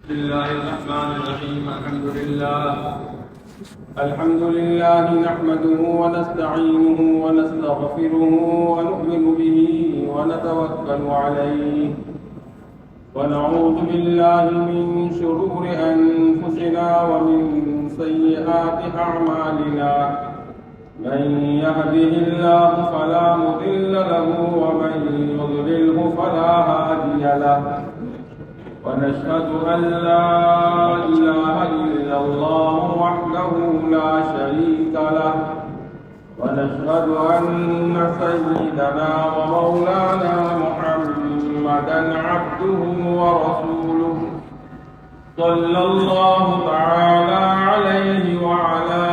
بسم الله الرحمن الرحيم. الحمد لله نحمده ونستعينه ونستغفره ونؤمن به ونتوكل عليه ونعوذ بالله من شرور أنفسنا ومن سيئات أعمالنا. من يهده الله فلا مضل له ومن يضلله فلا هادي له. ونشهد أن لا إله إلا الله وحده لا شريك له. ونشهد أن سيدنا ومولانا محمدا عبده ورسوله صلى الله تعالى عليه وعلى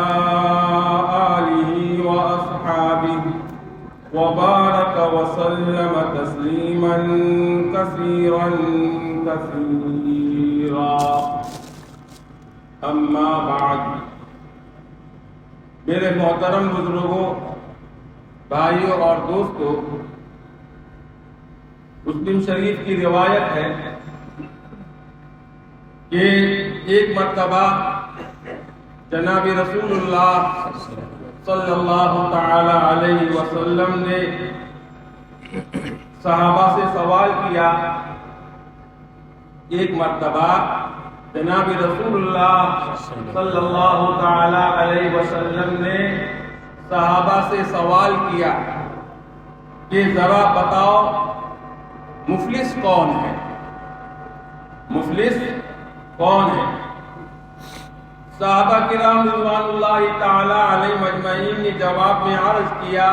آله وأصحابه وبارك وسلم تسليما كثيرا كثيرا. اما بعد. میرے محترم بزرگوں، بھائیوں اور دوستوں، مسلم شریف کی روایت ہے کہ ایک مرتبہ جناب رسول اللہ صلی اللہ تعالی علیہ وسلم نے صحابہ سے سوال کیا. ایک مرتبہ جناب رسول اللہ صلی اللہ تعالی علیہ وسلم نے صحابہ سے سوال کیا کہ ذرا بتاؤ مفلس کون ہے؟ مفلس کون ہے؟ صحابہ کرام رضوان اللہ تعالی علیہ مجمعین نے جواب میں عرض کیا،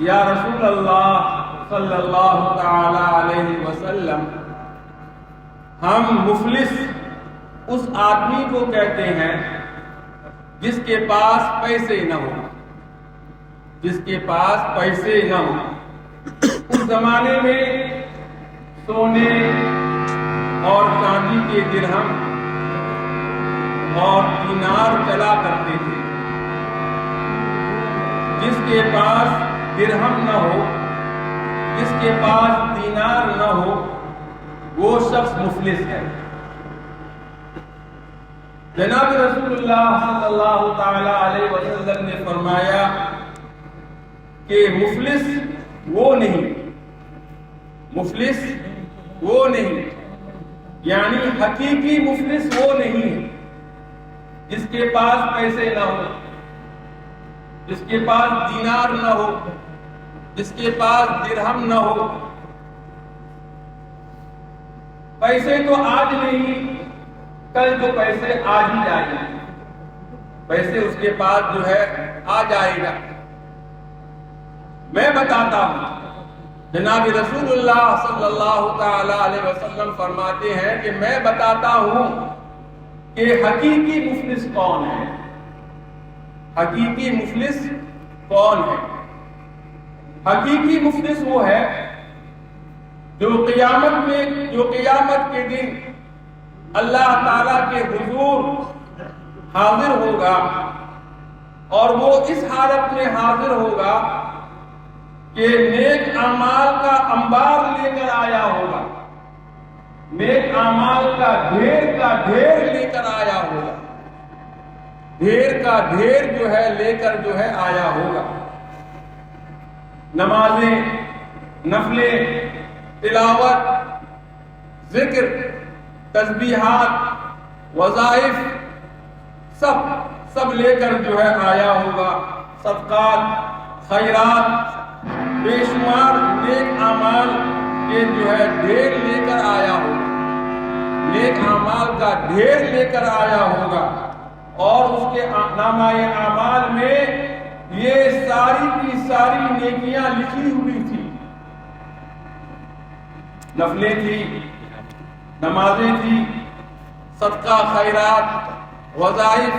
یا رسول اللہ صلی اللہ تعالی علیہ وسلم، ہم مفلس اس آدمی کو کہتے ہیں جس کے پاس پیسے نہ ہو. جس کے پاس پیسے نہ ہو. اس زمانے میں سونے اور چاندی کے درہم اور دینار چلا کرتے تھے. جس کے پاس درہم نہ ہو، جس کے پاس دینار نہ ہو، وہ شخص مفلس ہے. جناب رسول اللہ صلی اللہ تعالی علیہ وسلم نے فرمایا کہ مفلس وہ نہیں، مفلس وہ نہیں، یعنی حقیقی مفلس وہ نہیں جس کے پاس پیسے نہ ہو، جس کے پاس دینار نہ ہو، جس کے پاس درہم نہ ہو. پیسے تو آج نہیں، کل تو پیسے آج ہی جائیں گے. پیسے اس کے پاس جو ہے آ جائے گا. میں بتاتا ہوں، جناب رسول اللہ صلی اللہ تعالی علیہ وسلم فرماتے ہیں کہ میں بتاتا ہوں کہ حقیقی مفلس کون ہے. حقیقی مفلس کون ہے؟ حقیقی مفلس وہ ہے جو قیامت کے دن اللہ تعالیٰ کے حضور حاضر ہوگا، اور وہ اس حالت میں حاضر ہوگا کہ نیک اعمال کا انبار لے کر آیا ہوگا، نیک اعمال کا ڈھیر لے کر آیا ہوگا، ڈھیر کا ڈھیر جو ہے لے کر جو ہے آیا ہوگا. نمازیں، نفلیں، تلاوت، ذکر، تسبیحات، وظائف سب لے کر جو ہے آیا ہوگا. صدقات، خیرات، بے شمار نیک اعمال کے جو ہے ڈھیر لے کر آیا ہوگا، نیک اعمال کا ڈھیر لے کر آیا ہوگا. اور اس کے نامہ اعمال میں یہ ساری کی ساری نیکیاں لکھی ہوئی تھی. نفلیں تھی، نمازیں تھی، صدقہ، خیرات، وظائف،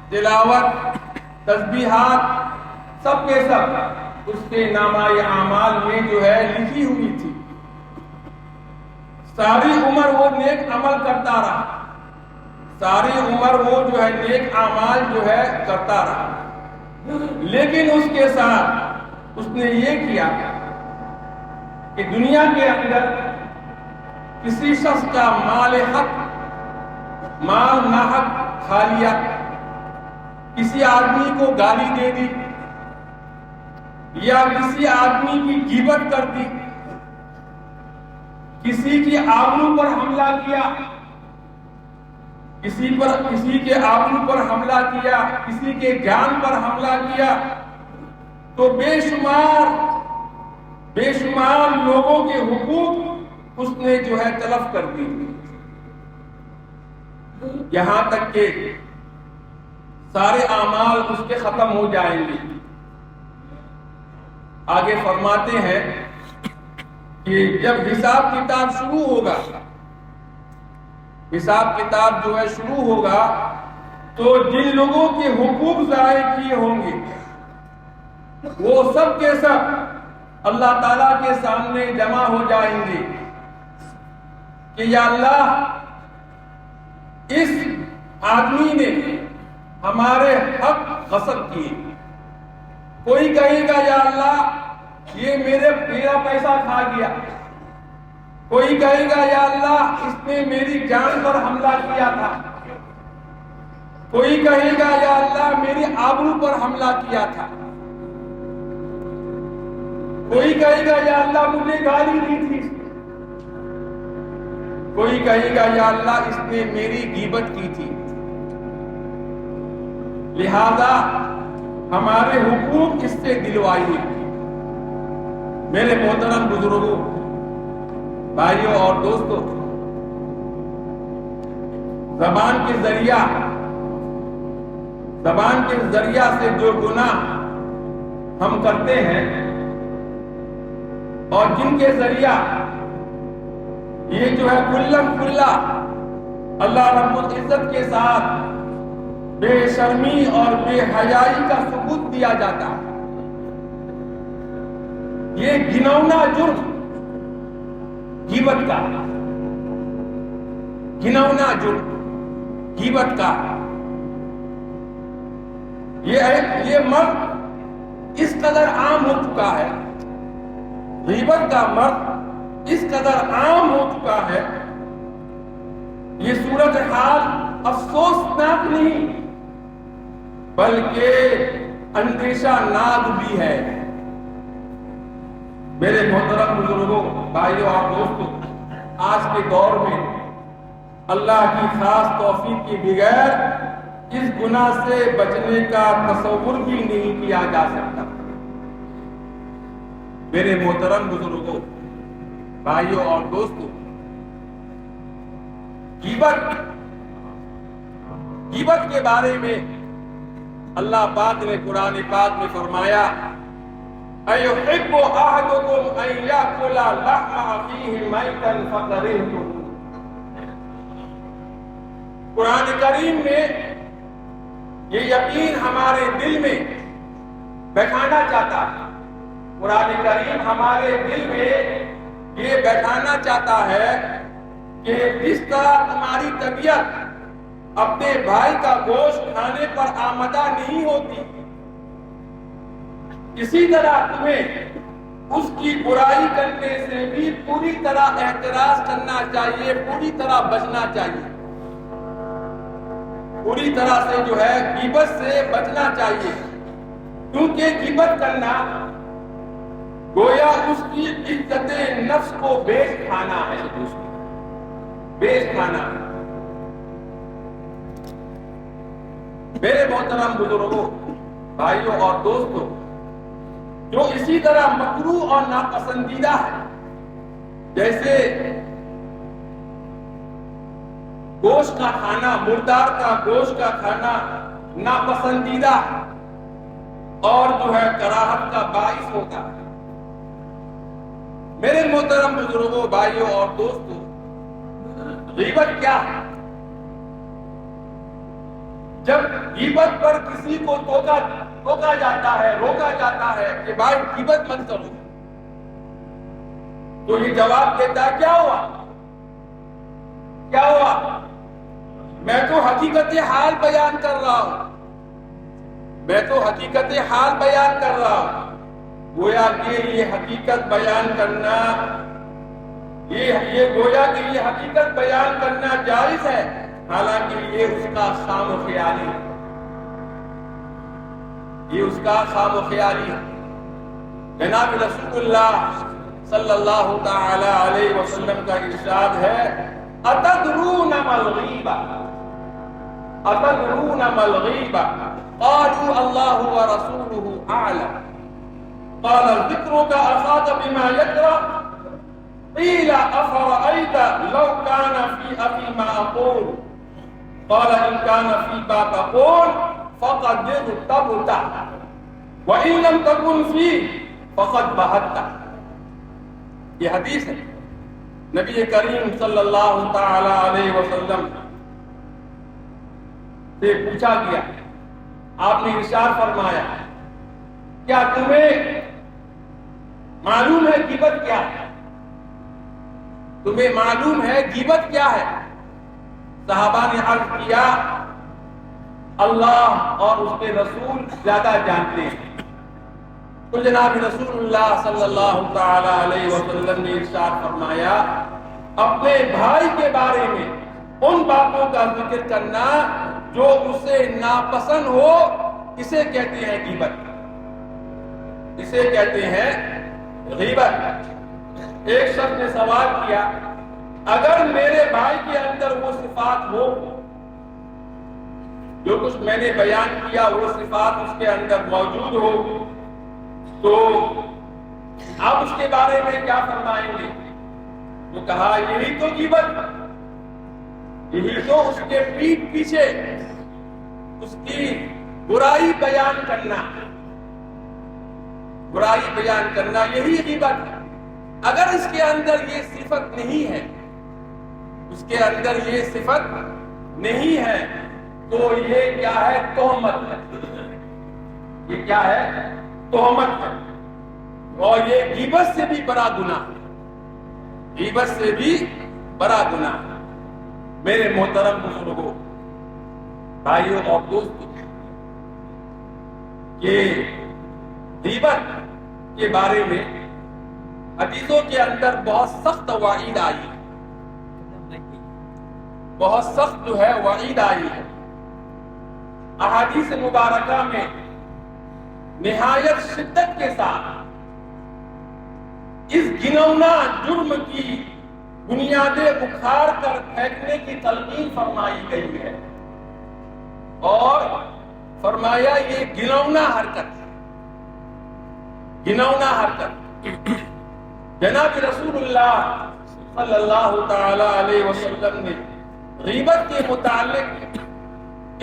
تلاوت، تسبیحات، سب کے سب اس کے نامہ اعمال میں جو ہے لکھی ہوئی تھی. ساری عمر وہ نیک عمل کرتا رہا، ساری عمر وہ جو ہے نیک اعمال جو ہے کرتا رہا. لیکن اس کے ساتھ اس نے یہ کیا کہ دنیا کے اندر کسی شخص کا مال حق مال ناحق کھا لیا، کسی آدمی کو گالی دے دی، یا کسی آدمی کی غیبت کر دی، کسی کی آبرو پر حملہ کیا، کسی کے آبرو پر حملہ کیا، کسی کے جان پر حملہ کیا، تو بے شمار لوگوں کے حقوق اس نے جو ہے تلف کر دی، یہاں تک کہ سارے اعمال اس کے ختم ہو جائیں گے۔ آگے فرماتے ہیں کہ جب حساب کتاب شروع ہوگا، حساب کتاب جو ہے شروع ہوگا، تو جن لوگوں کے حقوق ضائع کیے ہوں گے وہ سب کے سب اللہ تعالیٰ کے سامنے جمع ہو جائیں گے کہ یا اللہ، اس آدمی نے ہمارے حق غصب کیے۔ کوئی کہے گا یا اللہ یہ میرا پیسہ کھا گیا، کوئی کہے گا یا اللہ اس نے میری جان پر حملہ کیا تھا، کوئی کہے گا یا اللہ میری آبرو پر حملہ کیا تھا، کوئی کہے گا یا اللہ مجھے گالی دی تھی، کوئی کہے گا یا اللہ اس نے میری غیبت کی تھی۔ لہذا ہمارے حقوق اس سے دلوائیے۔ میرے محترم بزرگوں، بھائیوں اور دوستوں، زبان کے ذریعہ سے جو گناہ ہم کرتے ہیں اور جن کے ذریعہ یہ جو ہے کلم کلا اللہ رب العزت کے ساتھ بے شرمی اور بے حیائی کا ثبوت دیا جاتا ہے، یہ گھنونا جرم غیبت کا، گھنونا جرم غیبت کا، یہ مرض اس قدر عام ہو چکا ہے، غیبت کا مرض اس قدر عام ہو چکا ہے، یہ صورتحال افسوسناک نہیں بلکہ اندیشہ ناک بھی ہے۔ میرے محترم بزرگوں، بھائیوں اور دوستوں، آج کے دور میں اللہ کی خاص توفیق کے بغیر اس گناہ سے بچنے کا تصور بھی نہیں کیا جا سکتا۔ میرے محترم بزرگوں، بھائیوں اور دوستوں، غیبت کے بارے میں اللہ پاک نے قرآن پاک میں فرمایا، أَيُحِبُّ أَحَدُكُمْ أَن يَأْكُلَ لَحْمَ أَخِيهِ مَيْتًا فَكَرِهْتُمُوهُ۔ قرآن کریم میں یہ یقین ہمارے دل میں بیٹھانا چاہتا ہے، قرآن کریم ہمارے دل میں یہ بیٹھانا چاہتا ہے کہ جس طرح تمہاری طبیعت اپنے بھائی کا گوشت کھانے پر آمادہ نہیں ہوتی، اسی طرح تمہیں اس کی برائی کرنے سے بھی پوری طرح احتراز کرنا چاہیے، پوری طرح بچنا چاہیے، پوری طرح سے جو ہے غیبت سے بچنا چاہیے، کیونکہ غیبت کرنا گویا اس کی عزت نفس کو بیچ کھانا ہے، بیچ کھانا۔ میرے محترم بزرگوں، بھائیوں اور دوستوں، جو اسی طرح مکروہ اور ناپسندیدہ ہے، جیسے گوشت کا کھانا، مردار کا گوشت کا کھانا ناپسندیدہ اور جو ہے کراہت کا باعث ہوتا ہے۔ میرے محترم بزرگوں، بھائیوں اور دوستوں، غیبت کیا ہے؟ جب غیبت پر کسی کو ٹوکا جاتا ہے، روکا جاتا ہے کہ بھائی غیبت مت کرو، تو یہ جواب دیتا ہے کیا ہوا؟ کیا ہوا؟ میں تو حقیقت حال بیان کر رہا ہوں، میں تو حقیقت حال بیان کر رہا ہوں۔ گویا کہ یہ حقیقت بیان کرنا یہ گویا کہ یہ حقیقت بیان کرنا جائز ہے، حالانکہ یہ اس کا خام و خیالی ہے، یہ اس کا خام و خیالی ہے۔ جناب رسول اللہ صلی اللہ تعالی علیہ وسلم کا ارشاد ہے، اتدرون ما الغیبہ، اتدرون ما الغیبہ، قالوا اللہ ورسولہ اعلم، قال ذکرک اخاک بما یکرہ، قیل افرأیت لو کان فی اخی ما اقول، قال ان کان فی ما تقول فقد اغتبت وان لم تکن فی فقد بہت۔ یہ حدیث ہے، نبی کریم صلی اللہ تعالی علیہ وسلم سے پوچھا گیا، آپ نے ارشاد فرمایا، کیا تمہیں معلوم ہے غیبت کیا ہے؟ تمہیں معلوم ہے غیبت کیا ہے؟ صحابہ نے عرض کیا، اللہ اور اس کے رسول زیادہ جانتے ہیں۔ تو جناب رسول اللہ صلی اللہ تعالی علیہ وسلم نے ارشاد فرمایا، اپنے بھائی کے بارے میں ان باتوں کا ذکر کرنا جو اسے ناپسند ہو، اسے کہتے ہیں غیبت، اسے کہتے ہیں غیبت۔ ایک شخص نے سوال کیا، اگر میرے بھائی کے اندر وہ صفات ہو، جو کچھ میں نے بیان کیا وہ صفات اس کے اندر موجود ہو، تو آپ اس کے بارے میں کیا فرمائیں گے؟ تو کہا، یہی تو غیبت، یہی تو اس کے پیٹھ پیچھے اس کی برائی بیان کرنا، برائی بیان کرنا، یہی غیبت ہے۔ اگر اس کے اندر یہ صفت نہیں ہے، اس کے اندر یہ صفت نہیں ہے، تو یہ کیا ہے؟ تہمت ہے، یہ کیا ہے؟ تہمت ہے، اور یہ غیبت سے بھی بڑا گناہ ہے، غیبت سے بھی بڑا گناہ ہے۔ میرے محترم بزرگوں، بھائیوں اور دوستوں، یہ غیبت کے بارے میں حدیثوں کے اندر بہت سخت وعید آئی ہے، بہت سخت جو ہے وعید آئی ہے۔ احادیث مبارکہ میں نہایت شدت کے ساتھ اس گھنونا جرم کی بنیادیں اکھاڑ کر پھینکنے کی تلقین فرمائی گئی ہے، اور فرمایا یہ گھنونا حرکت ہے، گھنونا حرکت۔ جناب رسول اللہ صلی اللہ تعالی علیہ وسلم نے غیبت کے متعلق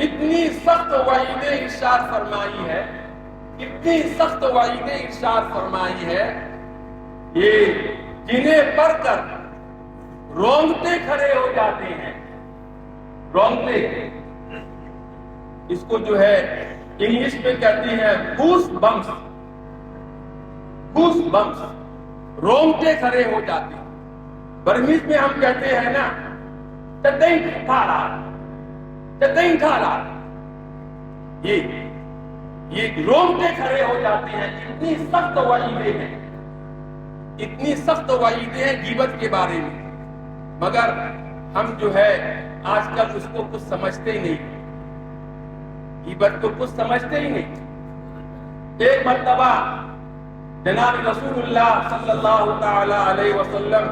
اتنی سخت وعیدیں ارشاد فرمائی ہے، اتنی سخت وعیدیں ارشاد فرمائی ہے، یہ جنہیں پڑھ کر رونگٹے کھڑے ہو جاتے ہیں، رونگٹے، اس کو جو ہے انگلش میں کہتے ہیں گوس بمپس، گوس بمپس، رونگٹے کھڑے ہو جاتے ہیں۔ برمیز میں ہم کہتے ہیں نا، چتیں کھالا، چتیں کھالا، یہ رونگٹے کھڑے ہو جاتے ہیں۔ اتنی سخت وعیدیں ہیں، اتنی سخت وعیدیں ہیں غیبت کے بارے میں، مگر ہم جو ہے آج کل اس کو کچھ سمجھتے ہی نہیں، غیبت کو کچھ سمجھتے ہی نہیں۔ ایک مرتبہ جناب رسول اللہ صلی اللہ تعالی علیہ وسلم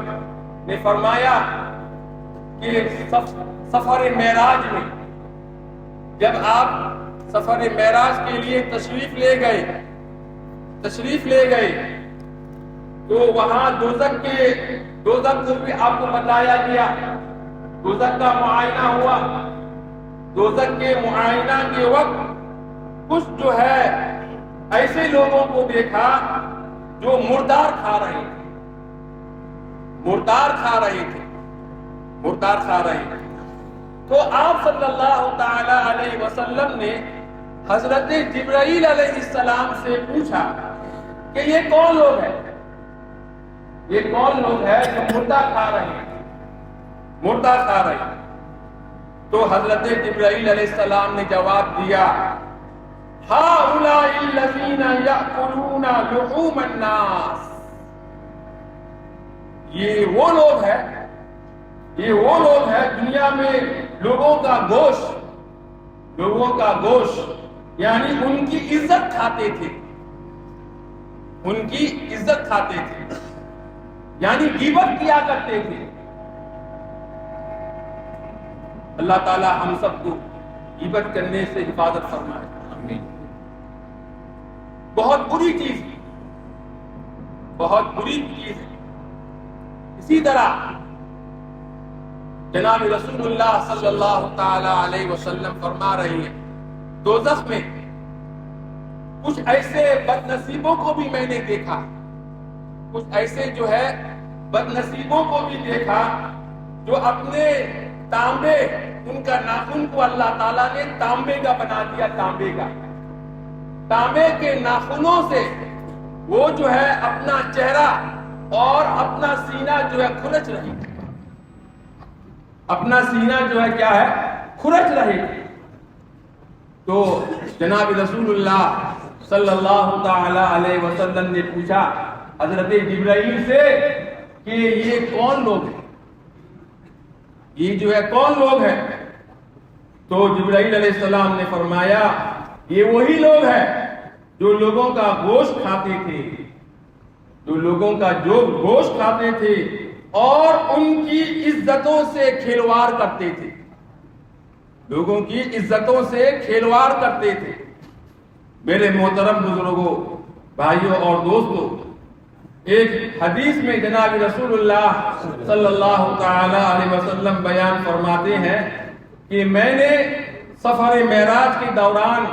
نے فرمایا کہ سفر معراج میں جب آپ سفر معراج کے لیے تشریف لے گئے تو وہاں دوزخ کو بھی آپ کو بتایا گیا، دوزخ کا معائنہ ہوا۔ دوزخ کے معائنہ کے وقت کچھ جو ہے ایسے لوگوں کو دیکھا جو مردار کھا رہے تھے، مردار کھا رہے تھے۔ تو آپ صلی اللہ تعالی علیہ وسلم نے حضرت جبرائیل علیہ السلام سے پوچھا کہ یہ کون لوگ ہیں، یہ کون لوگ ہیں جو مردہ کھا رہے ہیں، مردہ کھا رہے ہیں؟ تو حضرت جبرائیل علیہ السلام نے جواب دیا، هؤلاء الذين يأكلون لحوم الناس، یہ وہ لوگ ہیں دنیا میں لوگوں کا گوشت یعنی ان کی عزت کھاتے تھے، یعنی غیبت کیا کرتے تھے۔ اللہ تعالی ہم سب کو غیبت کرنے سے حفاظت فرمائے۔ آمین۔ بہت بری چیز ہے۔ اسی طرح جناب رسول اللہ صلی اللہ تعالی علیہ وسلم فرما رہی ہیں، دوزخ میں کچھ ایسے بد نصیبوں کو بھی میں نے دیکھا، بدنصیبوں کو بھی دیکھا جو اپنے تانبے، ان کا ناخن کو اللہ تعالیٰ نے تانبے کا بنا دیا، تانبے کے ناخنوں سے وہ جو ہے اپنا چہرہ اور اپنا سینہ جو ہے کھرچ رہی، کھرچ رہے۔ تو جناب رسول اللہ صلی اللہ تعالی علیہ وسلم نے پوچھا حضرت جبرائیل سے کہ یہ کون لوگ ہیں، کون لوگ ہیں؟ تو جبرائیل علیہ السلام نے فرمایا یہ وہی لوگ ہیں جو لوگوں کا گوشت کھاتے تھے اور ان کی عزتوں سے کھلواڑ کرتے تھے۔ میرے محترم بزرگوں، بھائیوں اور دوستوں، ایک حدیث میں جناب رسول اللہ صلی اللہ تعالی علیہ وسلم بیان فرماتے ہیں کہ میں نے سفر معراج کے دوران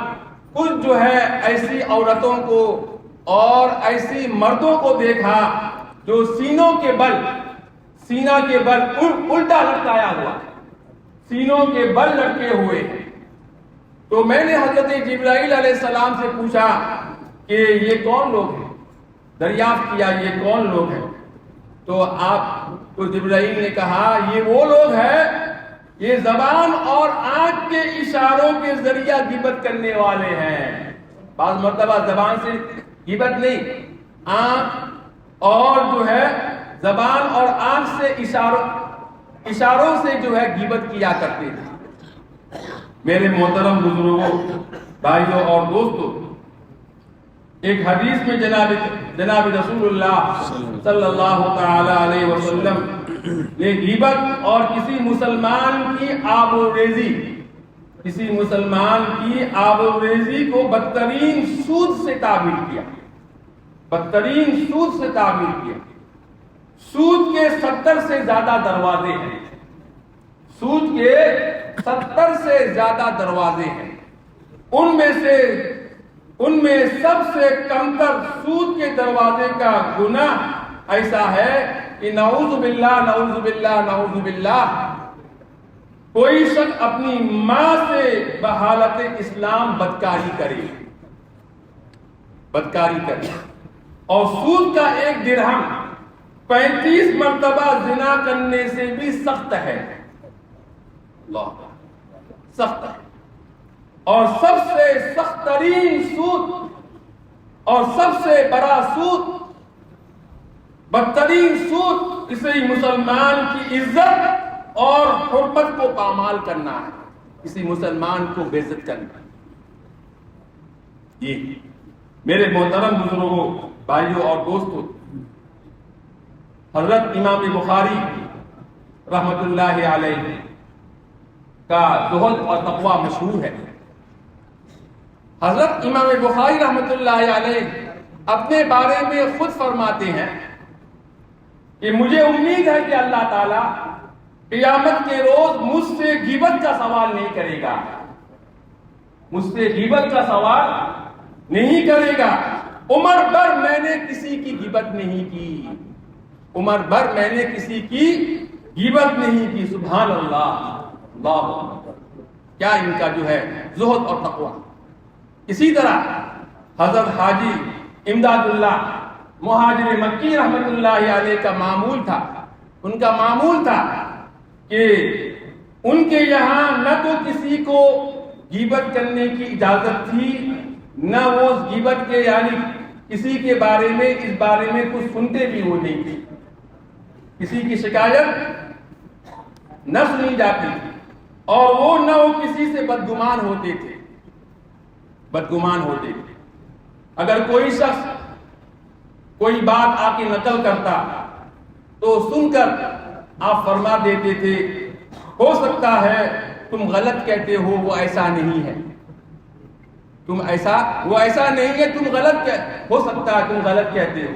کچھ جو ہے ایسی عورتوں کو اور ایسی مردوں کو دیکھا جو سینہ کے بل الٹا لٹکایا ہوا، سینوں کے بل لٹکے ہوئے۔ تو میں نے حضرت جبرائیل علیہ السلام سے پوچھا کہ یہ کون لوگ ہیں، دریافت کیا یہ کون لوگ ہیں؟ تو جبرائیل نے کہا یہ وہ لوگ ہیں، یہ زبان اور آنکھ کے اشاروں کے ذریعہ غیبت کرنے والے ہیں۔ بعض مرتبہ زبان سے غیبت نہیں، آنکھ اور جو ہے زبان اور آنکھ سے اشاروں سے جو ہے غیبت کیا کرتے تھے۔ میرے محترم بزرگوں، بھائیوں اور دوستوں، ایک حدیث میں جناب رسول اللہ صلی اللہ تعالی علیہ وسلم نے غیبت اور کسی مسلمان کی آبروریزی کو بدترین سود سے تعبیر کیا۔ سود کے 70 سے زیادہ دروازے ہیں، ان میں سب سے کمتر سود کے دروازے کا گناہ ایسا ہے کہ نعوذ باللہ کوئی شخص اپنی ماں سے بحالت اسلام بدکاری کرے اور سود کا 1 درہم 35 مرتبہ زنا کرنے سے بھی سخت ہے، سخت ہے۔ اور سب سے سخت ترین سود اور سب سے بڑا سود، بدترین سود کسی مسلمان کی عزت اور حرمت کو پامال کرنا ہے، کسی مسلمان کو بے عزت کرنا ہے۔ یہ میرے محترم بزرگوں، بھائیوں اور دوستوں، حضرت امام بخاری رحمت اللہ علیہ کا زہد اور تقوی مشہور ہے۔ حضرت امام بخاری رحمت اللہ علیہ اپنے بارے میں خود فرماتے ہیں کہ مجھے امید ہے کہ اللہ تعالیٰ قیامت کے روز مجھ سے غیبت کا سوال نہیں کرے گا، عمر بھر میں نے کسی کی غیبت نہیں کی، سبحان اللہ، اللہ اکبر، کیا ان کا جو ہے زہد اور تقوی۔ اسی طرح حضرت حاجی امداد اللہ مہاجر مکی رحمت اللہ علیہ کا معمول تھا کہ ان کے یہاں نہ تو کسی کو غیبت کرنے کی اجازت تھی، نہ وہ غیبت کے یعنی کسی کے بارے میں اس بارے میں کچھ سنتے بھی وہ نہیں تھے۔ کسی کی شکایت نہ سنی جاتی تھی، اور وہ نہ وہ کسی سے بدگمان ہوتے تھے، بدگمان ہوتے تھے۔ اگر کوئی شخص کوئی بات آ کے نقل کرتا تو سن کر آپ فرما دیتے تھے ہو سکتا ہے تم غلط کہتے ہو، وہ ایسا نہیں ہے، وہ ایسا نہیں ہے، تم غلط ہو سکتا ہے تم غلط کہتے ہو۔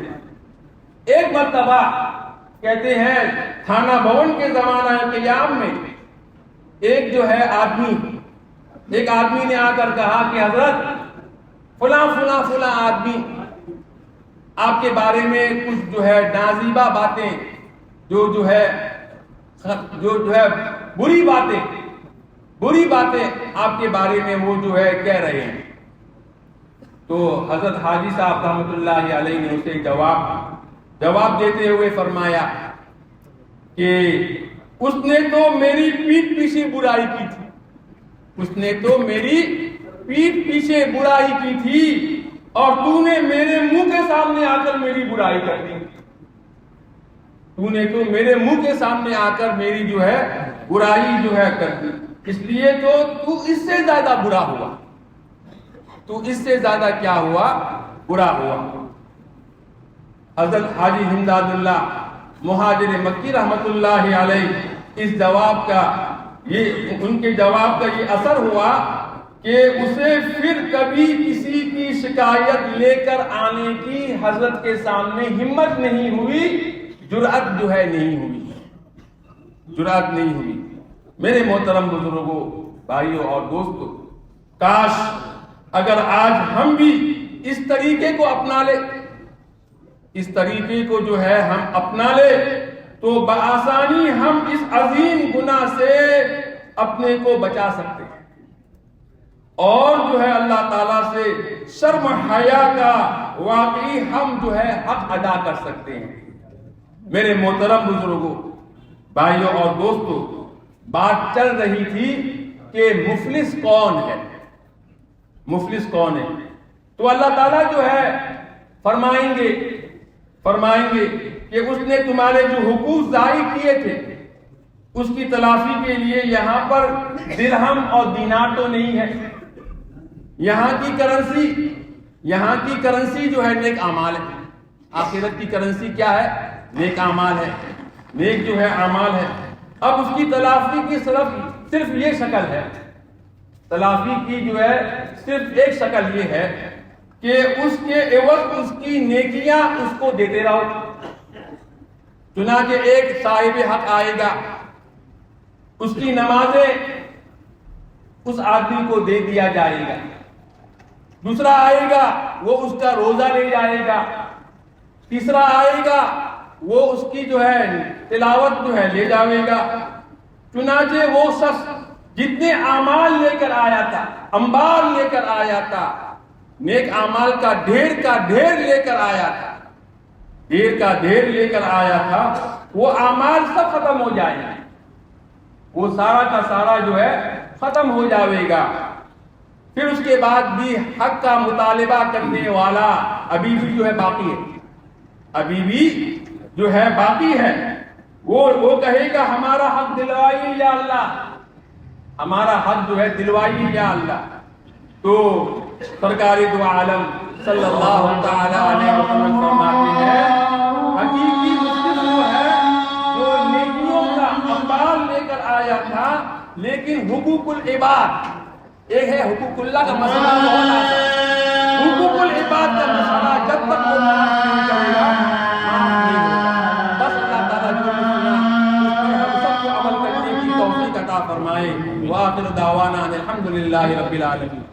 ایک مرتبہ کہتے ہیں تھانہ بھون کے زمانہ قیام میں ایک آدمی نے آ کر کہا کہ حضرت فلاں فلاں فلاں آدمی آپ کے بارے میں کچھ نازیبہ باتیں جو ہے بری باتیں آپ کے بارے میں وہ کہہ رہے ہیں۔ تو حضرت حاجی صاحب رحمۃ اللہ علیہ نے اسے جواب دیتے ہوئے فرمایا کہ اس نے تو میری پیٹھ پیچھے برائی کی تھی، اس نے تو میری پیٹھ پیچھے برائی کی تھی، اور تو نے میرے منہ کے سامنے آ کر میری برائی کر دی، تو نے تو میرے منہ کے سامنے آ کر میری برائی کر دی، اس لیے تو اس سے زیادہ برا ہوا، تو اس سے زیادہ کیا ہوا؟ برا ہوا۔ حضرت حاجی امداد اللہ مہاجر مکی رحمت اللہ علیہ اس جواب کا ان کے جواب کا یہ اثر ہوا کہ اسے پھر کبھی کسی کی شکایت لے کر آنے کی حضرت کے سامنے ہمت نہیں ہوئی، جرأت نہیں ہوئی۔ میرے محترم بزرگوں، بھائیوں اور دوستوں، کاش اگر آج ہم بھی اس طریقے کو اپنا لے، اس طریقے کو ہم اپنا لے تو بآسانی ہم اس عظیم گناہ سے اپنے کو بچا سکتے ہیں، اور اللہ تعالیٰ سے شرم حیا کا واقعی ہم حق ادا کر سکتے ہیں۔ میرے محترم بزرگوں، بھائیوں اور دوستوں، بات چل رہی تھی کہ مفلس کون ہے، مفلس کون ہے؟ تو اللہ تعالیٰ فرمائیں گے کہ اس نے تمہارے جو حقوق ضائع کیے تھے اس کی تلافی کے لیے یہاں پر درہم اور دینار تو نہیں ہے، یہاں کی کرنسی نیک اعمال ہے۔ آخرت کی کرنسی کیا ہے؟ نیک اعمال ہے، نیک اعمال ہے۔ اب اس کی تلافی کی صرف یہ شکل ہے، تلافی کی صرف ایک شکل یہ ہے کہ اس کے عوض اس کی نیکیاں اس کو دیتے رہو۔ چنانچہ ایک صاحب حق آئے گا، اس کی نمازیں اس آدمی کو دے دیا جائے گا، دوسرا آئے گا وہ اس کا روزہ لے جائے گا، تیسرا آئے گا وہ اس کی تلاوت لے جائے گا۔ چنانچہ وہ شخص جتنے اعمال لے کر آیا تھا، انبار لے کر آیا تھا، نیک اعمال کا ڈھیر لے کر آیا تھا، وہ اعمال سب ختم ہو جائیں گے، وہ سارا کا سارا ختم ہو جائے گا۔ پھر اس کے بعد بھی حق کا مطالبہ کرنے والا ابھی بھی باقی ہے، ابھی بھی باقی ہے۔ وہ کہے گا ہمارا حق دلوائیے یا اللہ، ہمارا حق دلوائیے یا اللہ۔ تو سرکار دو عالم صلی اللہ تعالی علیہ وسلم فرماتے ہیں حقیقی مسلم وہ ہے جو نیکیوں کا انبار لے کر آیا تھا، لیکن حقوق العباد، ایک ہے حقوق اللہ کا مسئلہ، بہت آسان، حقوق العباد کا مسئلہ جب تک وہ معاف نہیں کرے گا معاف نہیں ہوگا۔ بس اللہ تعالیٰ جو سنا اس پر ہم سب کو عمل کرنے کی توفیق عطا فرمائے۔ وآخر دعوانا الحمدللہ رب العالمین۔